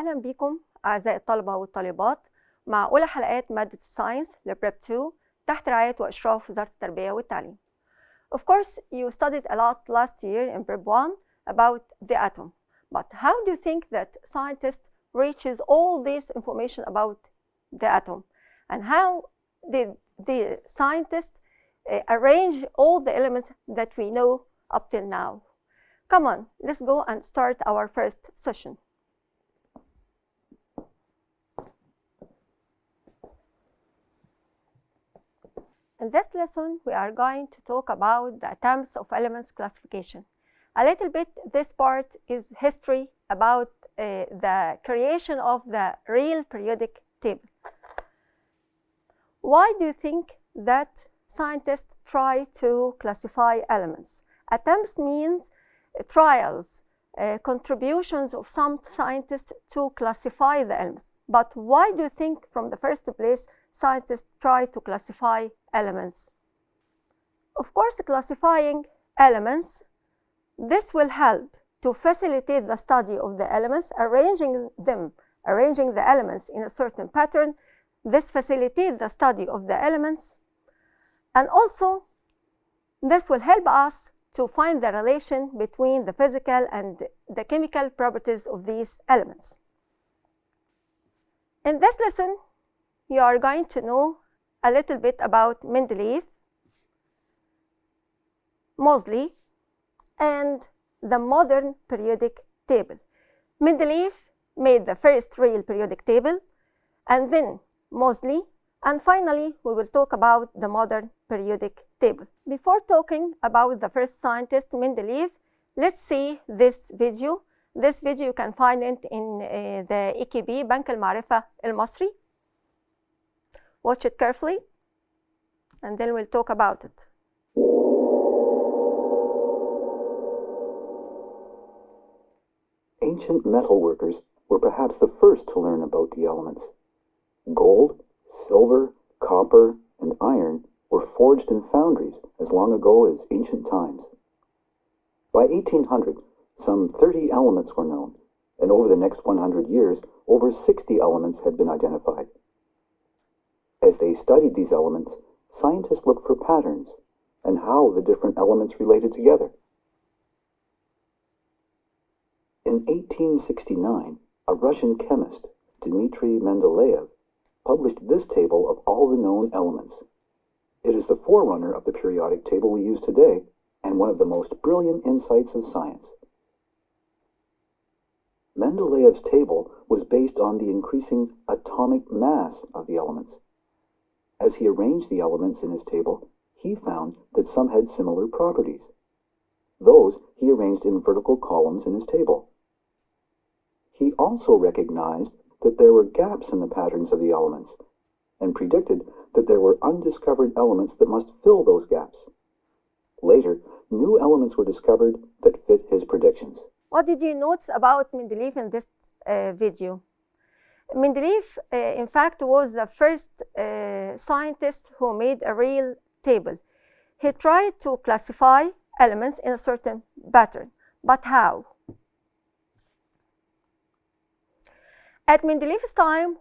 أهلا بكم أعزائي الطلبة والطالبات مع أولى حلقات مادة الساينس لبريب 2 تحت رعاية وإشراف وزارة التربية والتعليم. Of course, you studied a lot last year in Prep 1 about the atom. But how do you think that scientists reaches all this information about the atom? And how did the scientists arrange all the elements that we know up till now? Come on, let's go and start our first session. In this lesson, we are going to talk about the atoms of elements classification. A little bit, this part is history about the creation of the real periodic table. Why do you think that scientists try to classify elements? Attempts means trials, contributions of some scientists to classify the elements. But why do you think from the first place scientists try to classify elements? Of course, classifying elements, this will help to facilitate the study of the elements, arranging the elements in a certain pattern. This facilitates the study of the elements, and also this will help us to find the relation between the physical and the chemical properties of these elements. In this lesson, you are going to know a little bit about Mendeleev, Moseley, and the modern periodic table. Mendeleev made the first real periodic table, and then Moseley, and finally we will talk about the modern periodic table. Before talking about the first scientist, Mendeleev, let's see this video. This video you can find it in the EKB بنك المعرفة المصري. Watch it carefully, and then we'll talk about it. Ancient metal workers were perhaps the first to learn about the elements. Gold, silver, copper, and iron were forged in foundries as long ago as ancient times. By 1800, some 30 elements were known, and over the next 100 years, over 60 elements had been identified. As they studied these elements, scientists looked for patterns and how the different elements related together. In 1869, a Russian chemist, Dmitry Mendeleev, published this table of all the known elements. It is the forerunner of the periodic table we use today, and one of the most brilliant insights of science. Mendeleev's table was based on the increasing atomic mass of the elements. As he arranged the elements in his table, he found that some had similar properties. Those he arranged in vertical columns in his table. He also recognized that there were gaps in the patterns of the elements, and predicted that there were undiscovered elements that must fill those gaps. Later, new elements were discovered that fit his predictions. What did you notice about Mendeleev in this video? Mendeleev, in fact, was the first scientist who made a real table. He tried to classify elements in a certain pattern, but how? At Mendeleev's time,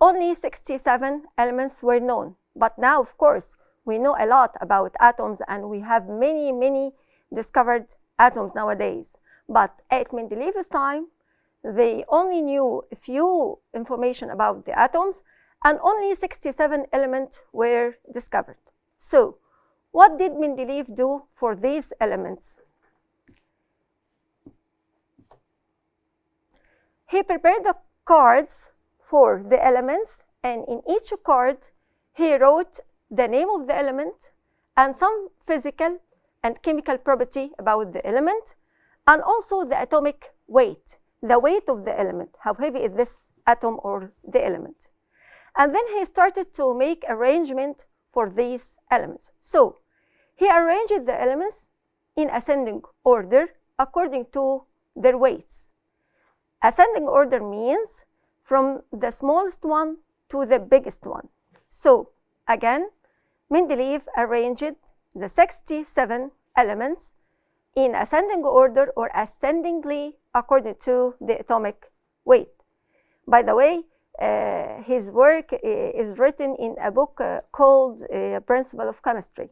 only 67 elements were known. But now, of course, we know a lot about atoms, and we have many discovered atoms nowadays. But at Mendeleev's time, they only knew a few information about the atoms, and only 67 elements were discovered. So, what did Mendeleev do for these elements? He prepared the cards for the elements, and in each card, he wrote the name of the element and some physical and chemical property about the element, and also the atomic weight, the weight of the element, how heavy is this atom or the element. And then he started to make arrangement for these elements. So, he arranged the elements in ascending order according to their weights. Ascending order means from the smallest one to the biggest one. So, again, Mendeleev arranged the 67 elements in ascending order or ascendingly according to the atomic weight. By the way, his work is written in a book called Principle of Chemistry.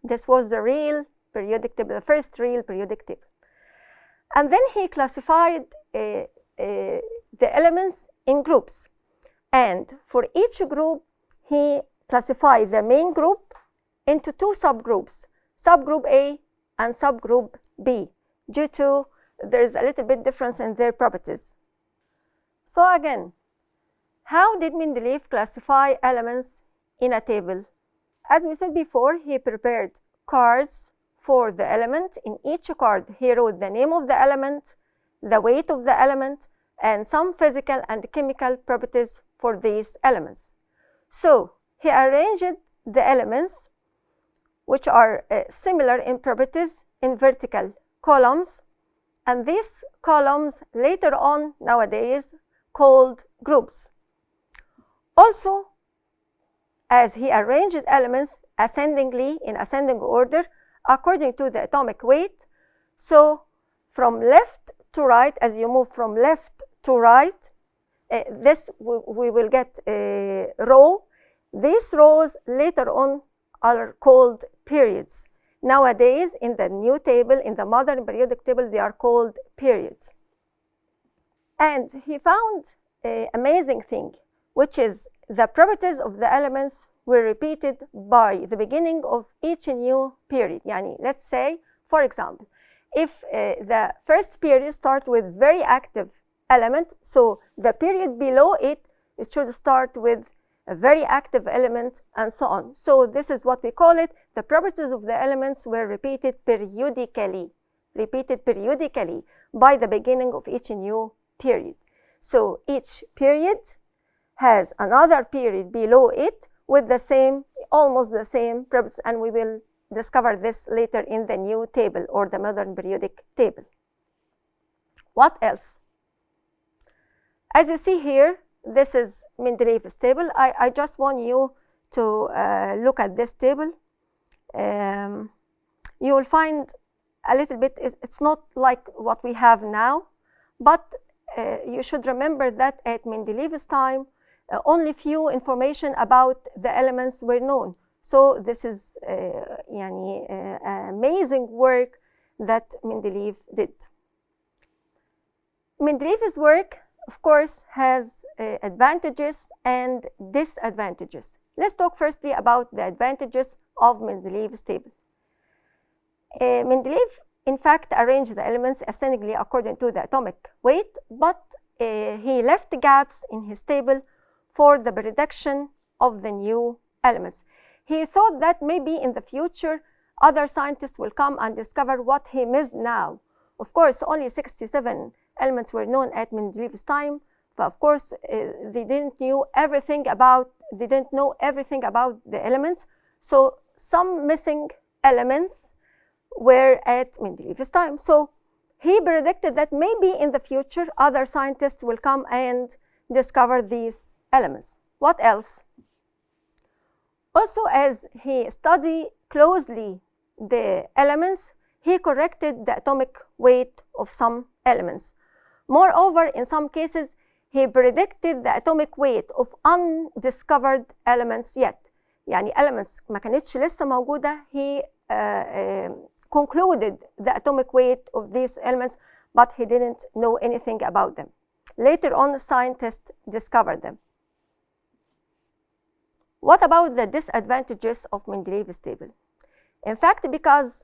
This was the real periodic table, the first real periodic table. And then he classified the elements in groups. And for each group, he classified the main group into two subgroups, subgroup A and subgroup B, due to there's a little bit difference in their properties. So again, how did Mendeleev classify elements in a table? As we said before, he prepared cards for the element. In each card, he wrote the name of the element, the weight of the element, and some physical and chemical properties for these elements. So he arranged the elements, which are similar in properties, in vertical columns, and these columns later on nowadays called groups. Also, as he arranged elements ascendingly in ascending order according to the atomic weight, so from left to right, as you move from left to right, we will get a row. These rows later on are called periods. Nowadays, in the new table, in the modern periodic table, they are called periods. And he found an amazing thing, which is the properties of the elements were repeated by the beginning of each new period. Yani, let's say, for example, if the first period starts with very active element, so the period below it, it should start with a very active element, and so on. So this is what we call it. The properties of the elements were repeated periodically by the beginning of each new period. So each period has another period below it with the same, almost the same properties, and we will discover this later in the new table or the modern periodic table. What else? As you see here, this is Mendeleev's table. I just want you to look at this table. You will find a little bit, it's not like what we have now, but you should remember that at Mendeleev's time, only few information about the elements were known. So this is amazing work that Mendeleev did. Mendeleev's work, of course, has advantages and disadvantages. Let's talk firstly about the advantages of Mendeleev's table. Mendeleev, in fact, arranged the elements ascendingly according to the atomic weight, but he left gaps in his table for the prediction of the new elements. He thought that maybe in the future, other scientists will come and discover what he missed now. Of course, only 67 elements were known at Mendeleev's time, but of course, they didn't know everything about the elements. So some missing elements were at Mendeleev's time. So he predicted that maybe in the future, other scientists will come and discover these elements. What else? Also, as he studied closely the elements, he corrected the atomic weight of some elements. Moreover, in some cases, he predicted the atomic weight of undiscovered elements yet. يعني elements ما كانتش لسه موجودة. He concluded the atomic weight of these elements, but he didn't know anything about them. Later on, scientists discovered them. What about the disadvantages of Mendeleev's table? In fact, because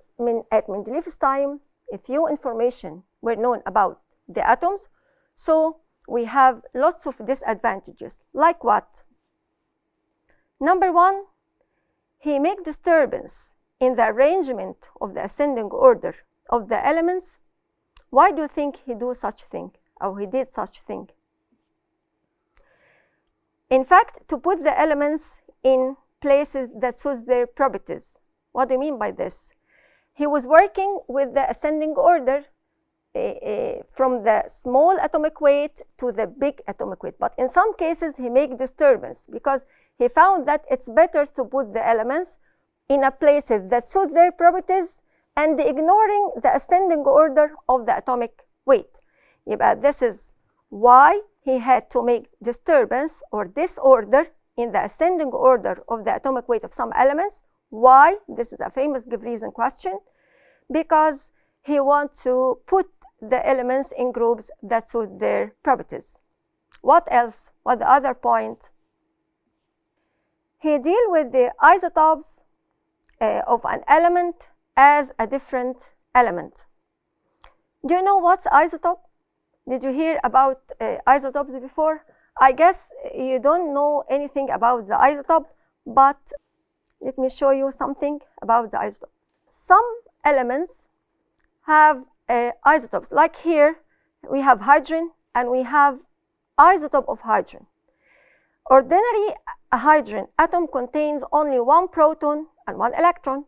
at Mendeleev's time, a few information were known about the atoms, so we have lots of disadvantages. Like what? Number one, he made disturbance in the arrangement of the ascending order of the elements. Why do you think he did such thing? In fact, to put the elements in places that suit their properties. What do you mean by this? He was working with the ascending order from the small atomic weight to the big atomic weight. But in some cases, he made disturbance because he found that it's better to put the elements in a places that suit their properties and ignoring the ascending order of the atomic weight. This is why he had to make disturbance or disorder in the ascending order of the atomic weight of some elements. Why? This is a famous give reason question. Because he wants to put the elements in groups that suit their properties. What else? What the other point? He deals with the isotopes of an element as a different element. Do you know what's isotope? Did you hear about isotopes before? I guess you don't know anything about the isotope, but let me show you something about the isotope. Some elements have isotopes. Like here, we have hydrogen and we have isotope of hydrogen. Ordinary hydrogen atom contains only one proton and one electron.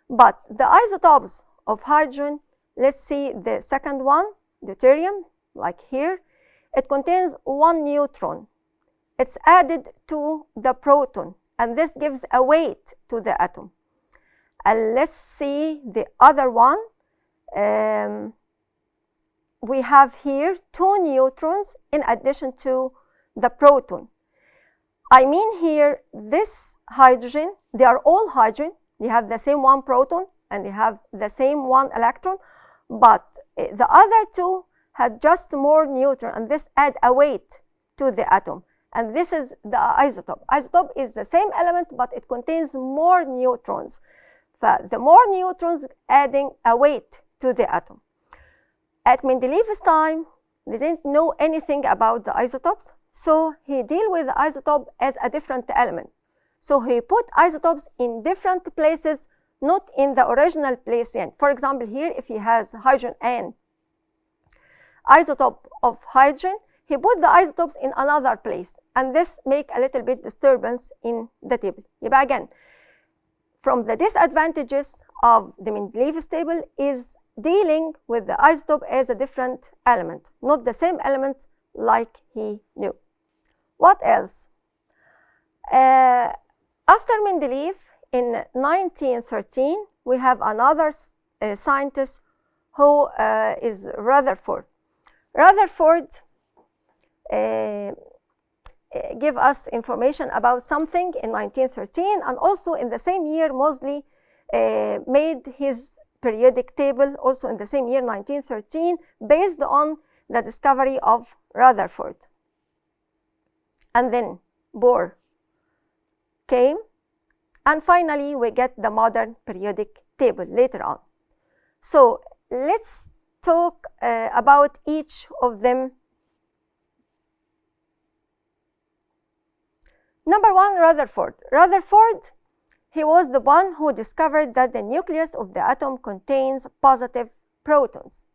But the isotopes of hydrogen, let's see the second one, deuterium, like here, it contains one neutron. It's added to the proton, and this gives a weight to the atom. And let's see the other one. We have here two neutrons in addition to the proton. I mean here, this hydrogen, they are all hydrogen. They have the same one proton and they have the same one electron, but the other two had just more neutron, and this add a weight to the atom. And this is the isotope. Isotope is the same element, but it contains more neutrons. The more neutrons adding a weight to the atom. At Mendeleev's time, they didn't know anything about the isotopes, so he dealt with the isotope as a different element. So he put isotopes in different places, not in the original place. And for example, here, if he has hydrogen and isotope of hydrogen, he put the isotopes in another place, and this make a little bit disturbance in the table. يبقى again, from the disadvantages of the Mendeleev's table is dealing with the isotope as a different element, not the same elements like he knew. What else? After Mendeleev, in 1913, we have another scientist who is Rutherford. Rutherford give us information about something in 1913, and also in the same year, Moseley made his periodic table, also in the same year, 1913, based on the discovery of Rutherford. And then Bohr came, and finally we get the modern periodic table later on. So let's talk about each of them. Number one, Rutherford. Rutherford, he was the one who discovered that the nucleus of the atom contains positive protons.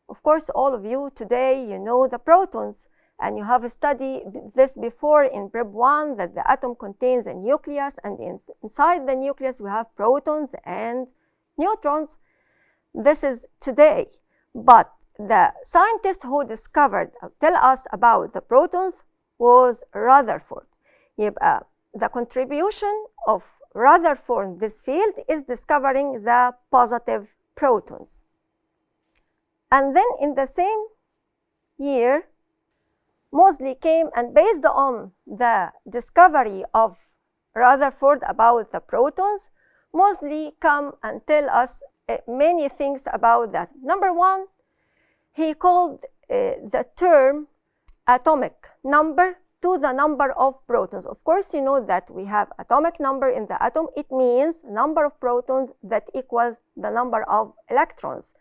Of course, all of you today, you know the protons, and you have studied this before in Prep 1, that the atom contains a nucleus, and inside the nucleus we have protons and neutrons. This is today. But the scientist who discovered, tell us about the protons, was Rutherford. يبقى the contribution of Rutherford in this field is discovering the positive protons. And then in the same year, Moseley came, and based on the discovery of Rutherford about the protons, Moseley come and tell us many things about that. Number one, he called the term atomic number to the number of protons. Of course, you know that we have atomic number in the atom. It means number of protons that equals the number of electrons.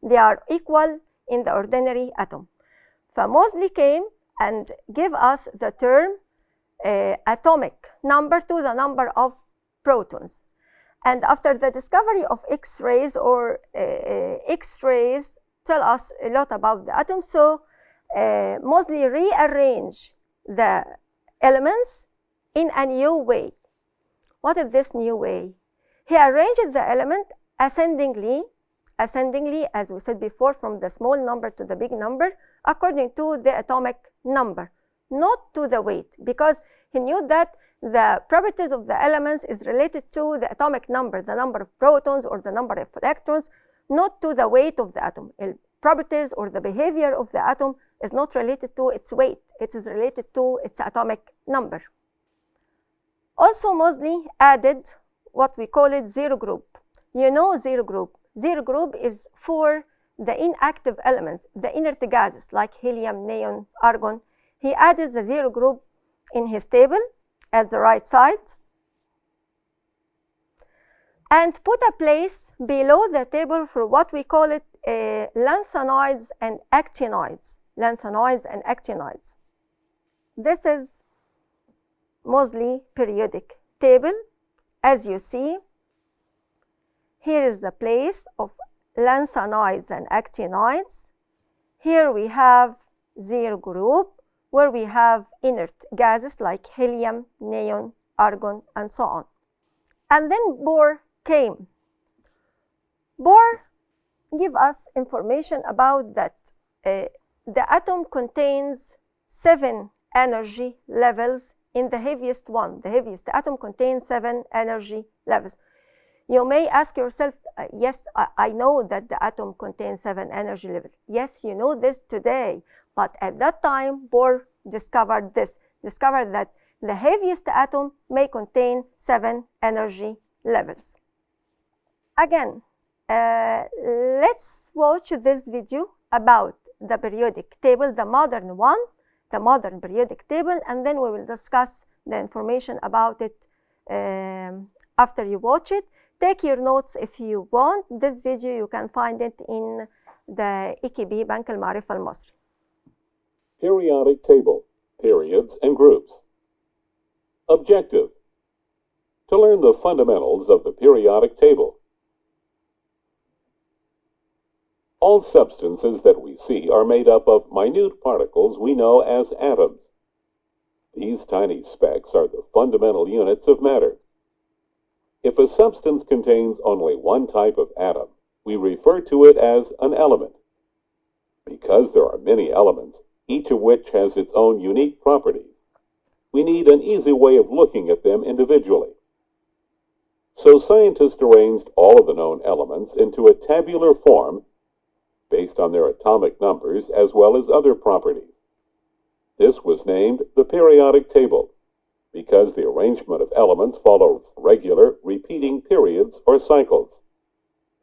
They are equal in the ordinary atom. So Moseley came and gave us the term atomic number to the number of protons. And after the discovery of X-rays, or X-rays tell us a lot about the atom, so Moseley rearranged the elements in a new way. What is this new way? He arranged the element ascendingly, as we said before, from the small number to the big number, according to the atomic number, not to the weight, because he knew that the properties of the elements is related to the atomic number, the number of protons or the number of electrons, not to the weight of the atom. The properties or the behavior of the atom is not related to its weight. It is related to its atomic number. Also, Moseley added what we call it zero group. You know zero group. Zero group is for the inactive elements, the inert gases like helium, neon, argon. He added the zero group in his table at the right side and put a place below the table for what we call it lanthanoids and actinoids. Lanthanoids and actinoids. This is Moseley periodic table. As you see, here is the place of lanthanoids and actinoids. Here we have zero group, where we have inert gases like helium, neon, argon, and so on. And then Bohr came. Bohr give us information about that the atom contains 7 energy levels in the heaviest one. The heaviest atom contains 7 energy levels. You may ask yourself, yes, I know that the atom contains 7 energy levels. Yes, you know this today, but at that time, Bohr discovered that the heaviest atom may contain 7 energy levels. Again, let's watch this video about the periodic table, the modern one, the modern periodic table, and then we will discuss the information about it after you watch it. Take your notes if you want. This video you can find it in the EKB بنك المعرفة المصري. Periodic table, periods and groups. Objective: to learn the fundamentals of the periodic table. All substances that we see are made up of minute particles we know as atoms. These tiny specks are the fundamental units of matter. If a substance contains only one type of atom, we refer to it as an element. Because there are many elements, each of which has its own unique properties, we need an easy way of looking at them individually. So scientists arranged all of the known elements into a tabular form based on their atomic numbers as well as other properties. This was named the periodic table, because the arrangement of elements follows regular, repeating periods or cycles.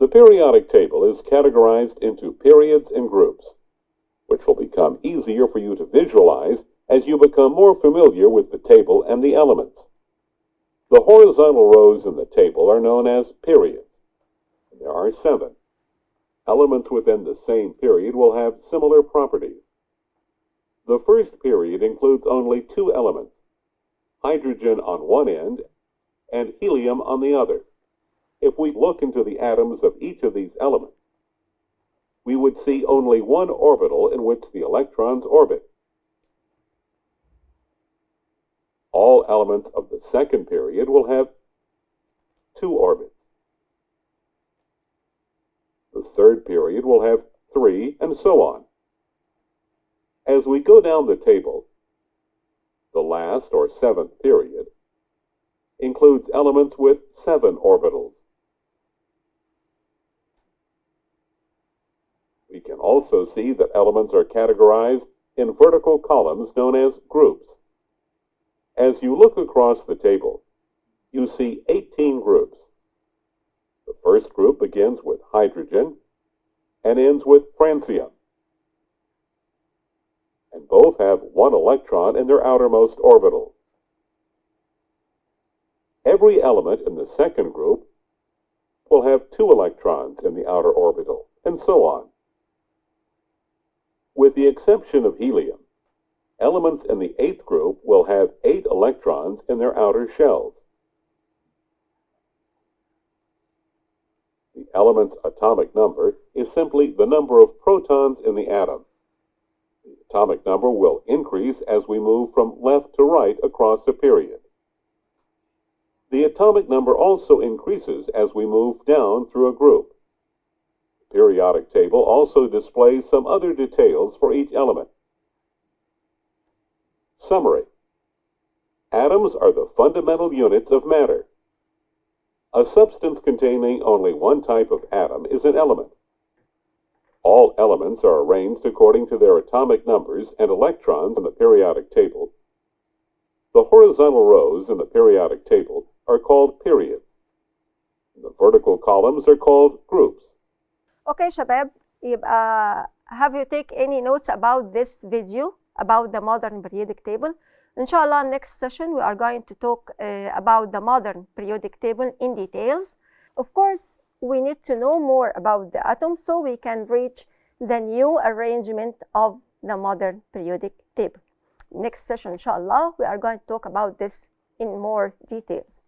The periodic table is categorized into periods and groups, which will become easier for you to visualize as you become more familiar with the table and the elements. The horizontal rows in the table are known as periods. There are 7. Elements within the same period will have similar properties. The first period includes only 2 elements, hydrogen on one end and helium on the other. If we look into the atoms of each of these elements, we would see only one orbital in which the electrons orbit. All elements of the second period will have 2 orbits. The third period will have 3, and so on. As we go down the table, the last or 7th period includes elements with 7 orbitals. We can also see that elements are categorized in vertical columns known as groups. As you look across the table, you see 18 groups. The first group begins with hydrogen and ends with francium, and both have 1 electron in their outermost orbital. Every element in the second group will have 2 electrons in the outer orbital, and so on. With the exception of helium, elements in the 8th group will have 8 electrons in their outer shells. The element's atomic number is simply the number of protons in the atom. The atomic number will increase as we move from left to right across a period. The atomic number also increases as we move down through a group. The periodic table also displays some other details for each element. Summary: atoms are the fundamental units of matter. A substance containing only one type of atom is an element. All elements are arranged according to their atomic numbers and electrons in the periodic table. The horizontal rows in the periodic table are called periods. The vertical columns are called groups. Okay, شباب, يبقى have you take any notes about this video about the modern periodic table? Inshallah, next session we are going to talk about the modern periodic table in details. Of course, we need to know more about the atoms so we can reach the new arrangement of the modern periodic table. Next session, inshallah, we are going to talk about this in more details.